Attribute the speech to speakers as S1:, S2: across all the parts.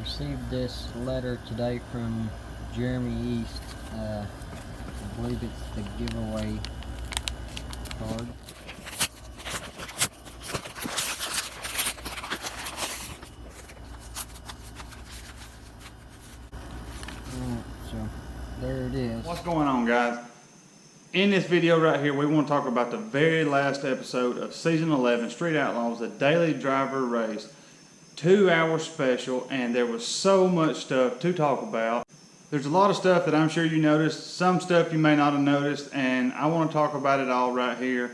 S1: Received this letter today from Jeremy East. I believe it's the giveaway card. So there it is.
S2: What's going on, guys? In this video right here, we want to talk about the very last episode of Season 11, Street Outlaws, the daily driver race. 2-hour special, and there was so much stuff to talk about. There's a lot of stuff that I'm sure you noticed, some stuff you may not have noticed, and I want to talk about it all right here.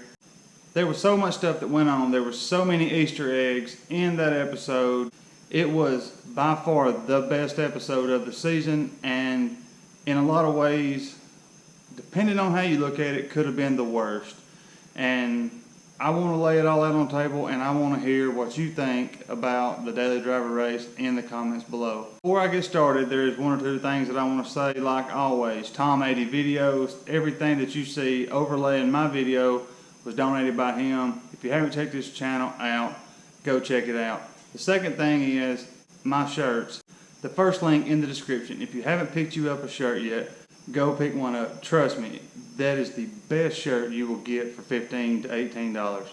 S2: There was so much stuff that went on. There were so many Easter eggs in that episode. It was by far the best episode of the season, and in a lot of ways, depending on how you look at it, could have been the worst. And I want to lay it all out on the table, and I want to hear what you think about the daily driver race in the comments below. Before I get started, there is one or two things that I want to say. Like always, Tom 80 videos, everything that you see overlaying my video was donated by him. If you haven't checked this channel out, go check it out. The second thing is my shirts. The first link in the description. If you haven't picked you up a shirt yet, go pick one up. Trust me, that is the best shirt you will get for $15 to $18.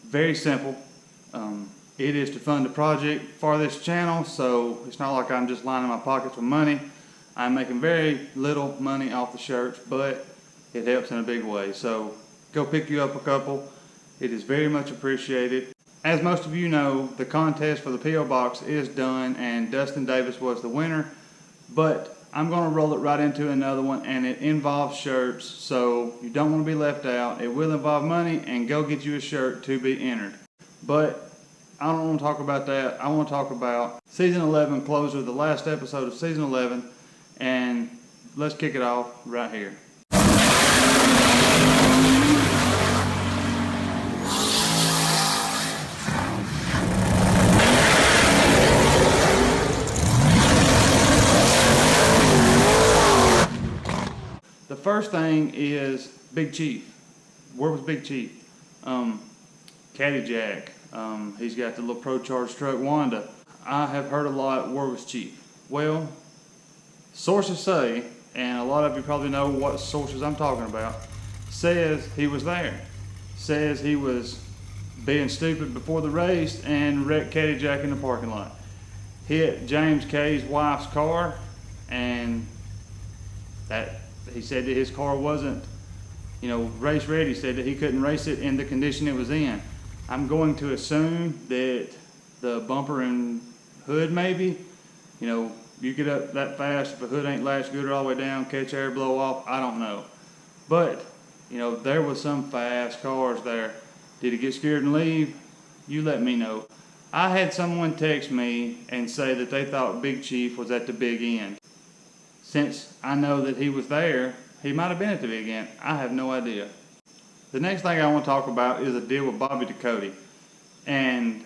S2: Very simple. It is to fund the project for this channel, so it's not like I'm just lining my pockets with money. I'm making very little money off the shirts, but it helps in a big way. So go pick you up a couple. It is very much appreciated. As most of you know, the contest for the P.O. Box is done, and Dustin Davis was the winner. But I'm going to roll it right into another one, and it involves shirts, so you don't want to be left out. It will involve money, and go get you a shirt to be entered. But I don't want to talk about that. I want to talk about Season 11 closer, the last episode of Season 11, and let's kick it off right here. The first thing is Big Chief. Where was Big Chief? Caddy Jack. He's got the little Pro Charge truck, Wanda. I have heard a lot, where was Chief? Well, sources say, and a lot of you probably know what sources I'm talking about, says he was there. Says he was being stupid before the race and wrecked Caddy Jack in the parking lot. Hit James K's wife's car, and he said that his car wasn't, race ready. He said that he couldn't race it in the condition it was in. I'm going to assume that the bumper and hood maybe, you get up that fast, if the hood ain't latched good all the way down, catch air, blow off, I don't know. But, there was some fast cars there. Did he get scared and leave? You let me know. I had someone text me and say that they thought Big Chief was at the big end. Since I know that he was there, he might have been at the big end. I have no idea. The next thing I want to talk about is a deal with Bobby to Cody. And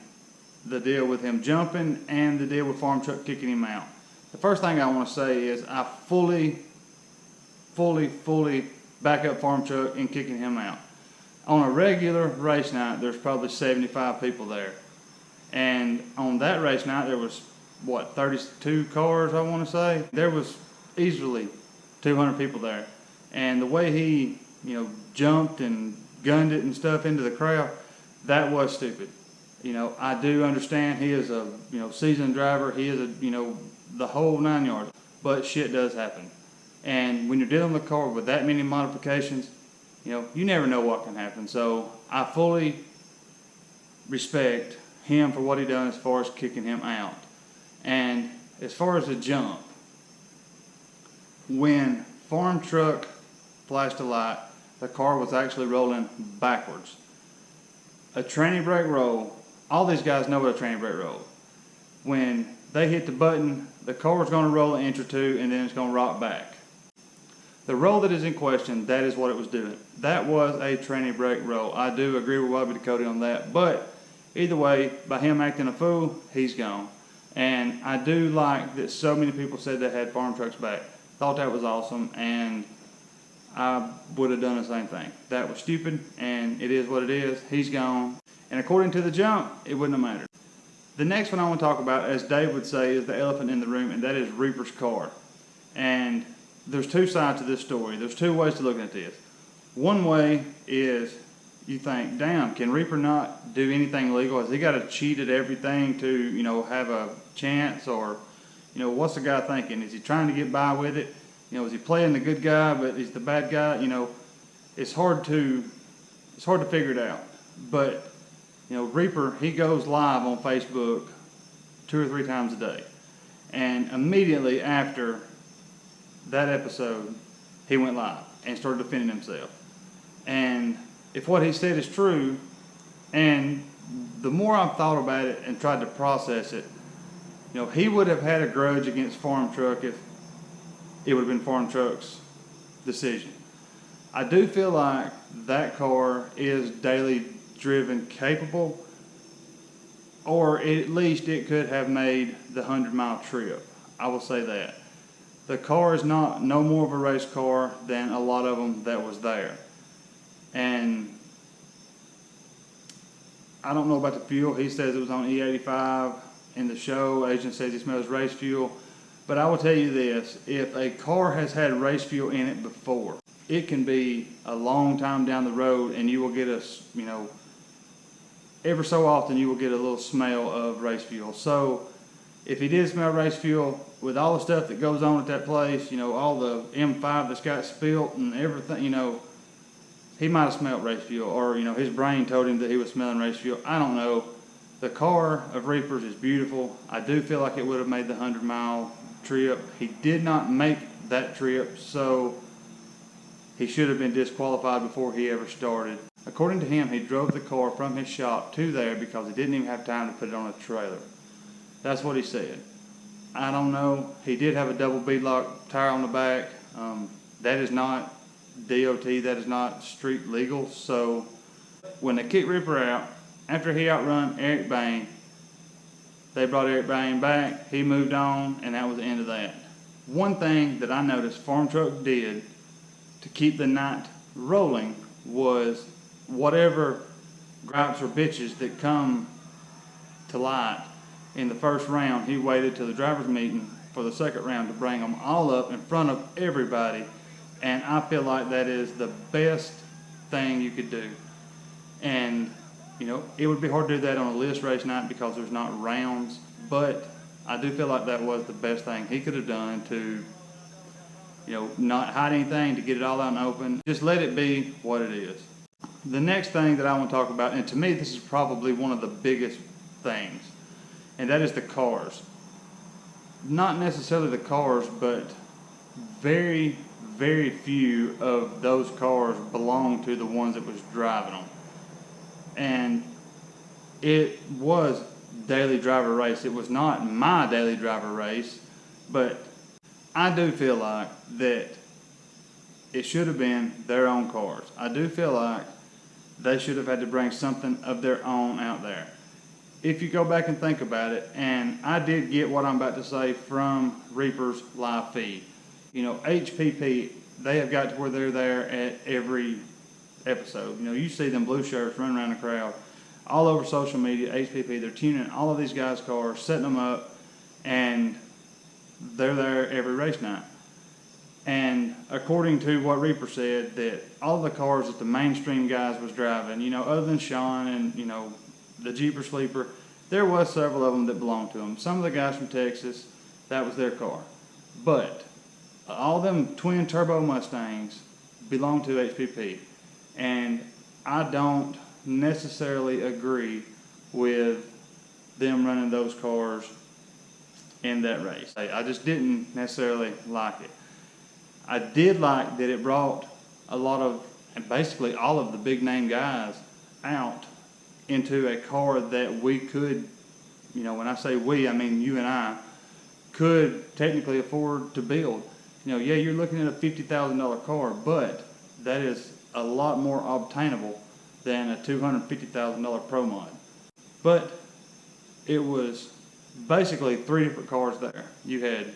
S2: the deal with him jumping and the deal with Farm Truck kicking him out. The first thing I want to say is I fully back up Farm Truck in kicking him out. On a regular race night, there's probably 75 people there. And on that race night, there was, 32 cars, I want to say? There was easily 200 people there, and the way he jumped and gunned it and stuff into the crowd, that was stupid. I do understand he is a seasoned driver, he is a the whole 9 yards, but shit does happen. And when you're dealing with a car with that many modifications, you never know what can happen. So I fully respect him for what he done as far as kicking him out. And as far as the jump, when Farm Truck flashed a light, the car was actually rolling backwards. A tranny brake roll, all these guys know what a tranny brake roll. When they hit the button, the car is going to roll an inch or two and then it's going to rock back. The roll that is in question, that is what it was doing. That was a tranny brake roll. I do agree with Bobby Cody on that, but either way, by him acting a fool, he's gone. And I do like that so many people said they had Farm Trucks back. Thought that was awesome, and I would have done the same thing. That was stupid, and it is what it is. He's gone. And according to the jump, it wouldn't have mattered. The next one I want to talk about, as Dave would say, is the elephant in the room, and that is Reaper's car. And there's two sides to this story. There's two ways to look at this. One way is you think, damn, can Reaper not do anything legal? Has he got to cheat at everything to, you know, have a chance? Or, you know, what's the guy thinking? Is he trying to get by with it? You know, is he playing the good guy, but he's the bad guy? You know, it's hard to figure it out. But, you know, Reaper, he goes live on Facebook 2 or 3 times a day. And immediately after that episode, he went live and started defending himself. And if what he said is true, and the more I've thought about it and tried to process it, you know, he would have had a grudge against Farm Truck if it would have been Farm Truck's decision. I do feel like that car is daily driven capable, or at least it could have made the 100-mile trip. I will say that. The car is no more of a race car than a lot of them that was there. And I don't know about the fuel. He says it was on E85 in the show. Agent says he smells race fuel. But I will tell you this, if a car has had race fuel in it before, it can be a long time down the road and you will get you know, ever so often you will get a little smell of race fuel. So if he did smell race fuel, with all the stuff that goes on at that place, you know, all the M5 that's got spilt and everything, you know, he might have smelled race fuel, or, you know, his brain told him that he was smelling race fuel. I don't know. The car of Reaper's is beautiful. I do feel like it would have made the 100-mile trip. He did not make that trip, so he should have been disqualified before he ever started. According to him, he drove the car from his shop to there because he didn't even have time to put it on a trailer. That's what he said. I don't know. He did have a double beadlock tire on the back. That is not DOT, that is not street legal. So when they kicked Reaper out, after he outrun Eric Bain, they brought Eric Bain back, he moved on, and that was the end of that. One thing that I noticed Farm Truck did to keep the night rolling was whatever gripes or bitches that come to light in the first round, he waited till the driver's meeting for the second round to bring them all up in front of everybody. And I feel like that is the best thing you could do. And, you know, it would be hard to do that on a list race night because there's not rounds. But I do feel like that was the best thing he could have done to, you know, not hide anything, to get it all out and open. Just let it be what it is. The next thing that I want to talk about, and to me this is probably one of the biggest things, and that is the cars. Not necessarily the cars, but very, very few of those cars belong to the ones that was driving them. And it was daily driver race. It was not my daily driver race, but I do feel like that it should have been their own cars. I do feel like they should have had to bring something of their own out there. If you go back and think about it, and I did get what I'm about to say from Reaper's live feed. You know, HPP, they have got to where they're there at every episode. You know, you see them blue shirts running around the crowd all over social media, HPP. They're tuning all of these guys' cars, setting them up, and they're there every race night. And according to what Reaper said, that all the cars that the mainstream guys was driving, you know, other than Sean and, you know, the Jeeper Sleeper, there was several of them that belonged to them. Some of the guys from Texas, that was their car. But all them twin turbo Mustangs belong to HPP. And I don't necessarily agree with them running those cars in that race. I just didn't necessarily like it. I did like that it brought a lot of, and basically all of the big name guys out into a car that we could, you know, when I say we, I mean you and I, could technically afford to build. You know, yeah, you're looking at a $50,000 car, but that is a lot more obtainable than a $250,000 Pro Mod. But it was basically 3 different cars there. You had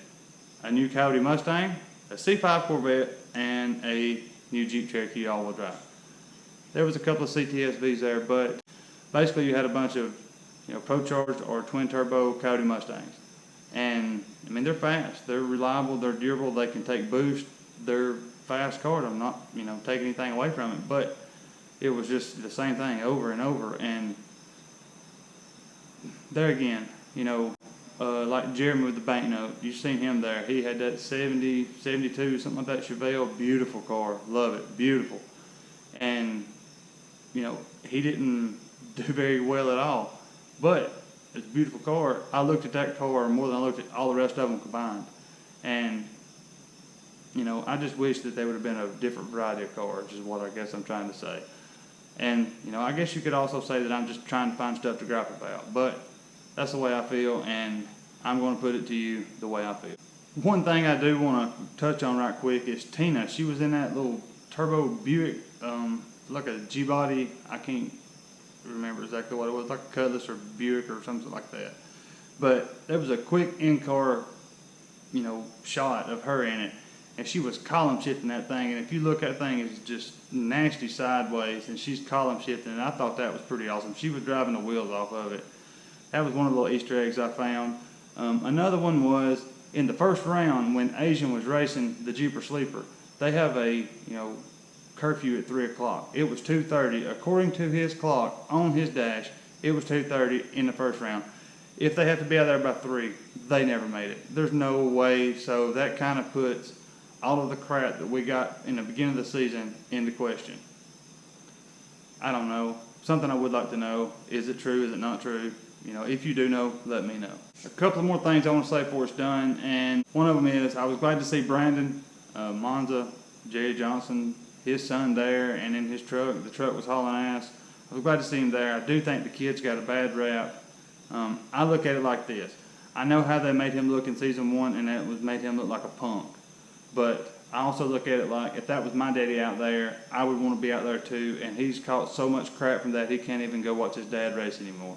S2: a new Cody Mustang, a C5 Corvette, and a new Jeep Cherokee all-wheel drive. There was a couple of CTSVs there, but basically you had a bunch of Pro Charged or twin turbo Cody Mustangs. And I mean, they're fast, they're reliable, they're durable, they can take boost, they're fast cars. I'm not, taking anything away from it, but it was just the same thing over and over. And there again, like Jeremy with the banknote, you've seen him there. He had that 70, 72, something like that Chevelle, beautiful car, love it, beautiful. And, he didn't do very well at all, but it's a beautiful car. I looked at that car more than I looked at all the rest of them combined. And, I just wish that they would have been a different variety of cars, is what I guess I'm trying to say. And, I guess you could also say that I'm just trying to find stuff to gripe about, but that's the way I feel, and I'm going to put it to you the way I feel. One thing I do want to touch on right quick is Tina. She was in that little turbo Buick, like a G-body. I can't remember exactly what it was, like a Cutlass or Buick or something like that. But there was a quick in-car, shot of her in it, and she was column shifting that thing. And if you look, that thing is just nasty sideways, and she's column shifting, and I thought that was pretty awesome. She was driving the wheels off of it. That was one of the little Easter eggs I found. Another one was in the first round when Asian was racing the Jeeper Sleeper. They have a curfew at 3 o'clock. It was 2:30 according to his clock on his dash. It was 2:30 in the first round. If they have to be out there by 3, they never made it. There's no way. So that kind of puts all of the crap that we got in the beginning of the season into question. I don't know. Something I would like to know. Is it true? Is it not true? If you do know, let me know. A couple of more things I want to say before it's done, and one of them is I was glad to see Brandon, Monza, Jerry Johnson, his son there, and in his truck. The truck was hauling ass. I was glad to see him there. I do think the kid's got a bad rap. I look at it like this. I know how they made him look in season 1, and that was made him look like a punk. But I also look at it like, if that was my daddy out there, I would want to be out there too, and he's caught so much crap from that he can't even go watch his dad race anymore.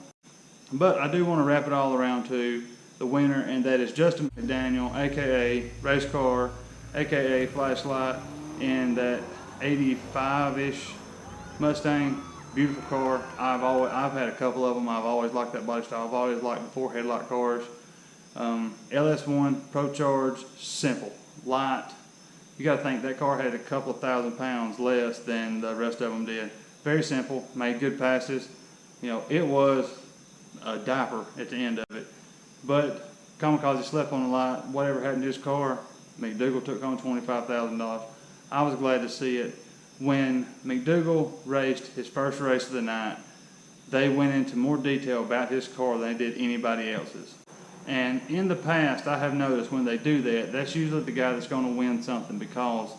S2: But I do want to wrap it all around to the winner, and that is Justin McDaniel, a.k.a. Race Car, a.k.a. Flashlight, in that 85-ish Mustang. Beautiful car. I've had a couple of them. I've always liked that body style. I've always liked the 4 headlight cars. LS1, Pro Charge, simple, light. You got to think that car had a couple of 1,000 pounds less than the rest of them did. Very simple, made good passes. It was a diaper at the end of it. But Kamikaze slept on the light. Whatever happened to his car, McDougal took home $25,000. I was glad to see it. When McDougal raced his first race of the night, they went into more detail about his car than they did anybody else's. And in the past, I have noticed when they do that, that's usually the guy that's going to win something, because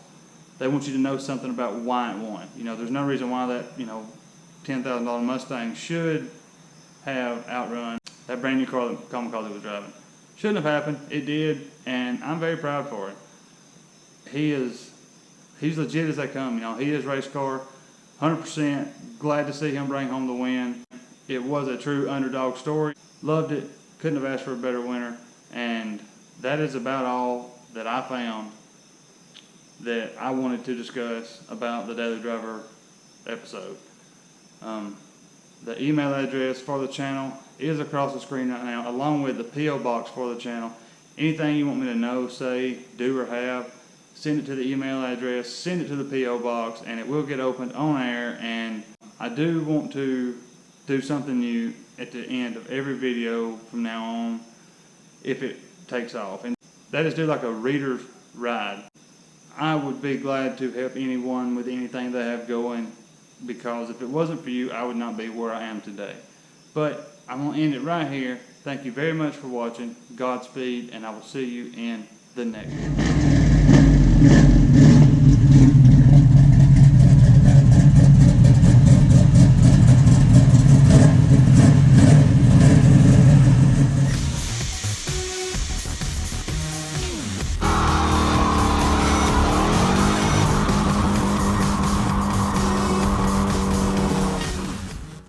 S2: they want you to know something about why it won. There's no reason why that, $10,000 Mustang should have outrun that brand new car that Kamikaze was driving. Shouldn't have happened. It did, and I'm very proud for it. He's legit as they come. He is race car, 100%. Glad to see him bring home the win. It was a true underdog story. Loved it. Couldn't have asked for a better winner. And that is about all that I found that I wanted to discuss about the Daily Driver episode. The email address for the channel is across the screen right now, along with the P.O. box for the channel. Anything you want me to know, say, do, or have, send it to the email address, send it to the P.O. box, and it will get opened on air. And I do want to do something new at the end of every video from now on, if it takes off. And that is do like a reader's ride. I would be glad to help anyone with anything they have going, because if it wasn't for you, I would not be where I am today. But I'm going to end it right here. Thank you very much for watching. Godspeed, and I will see you in the next one.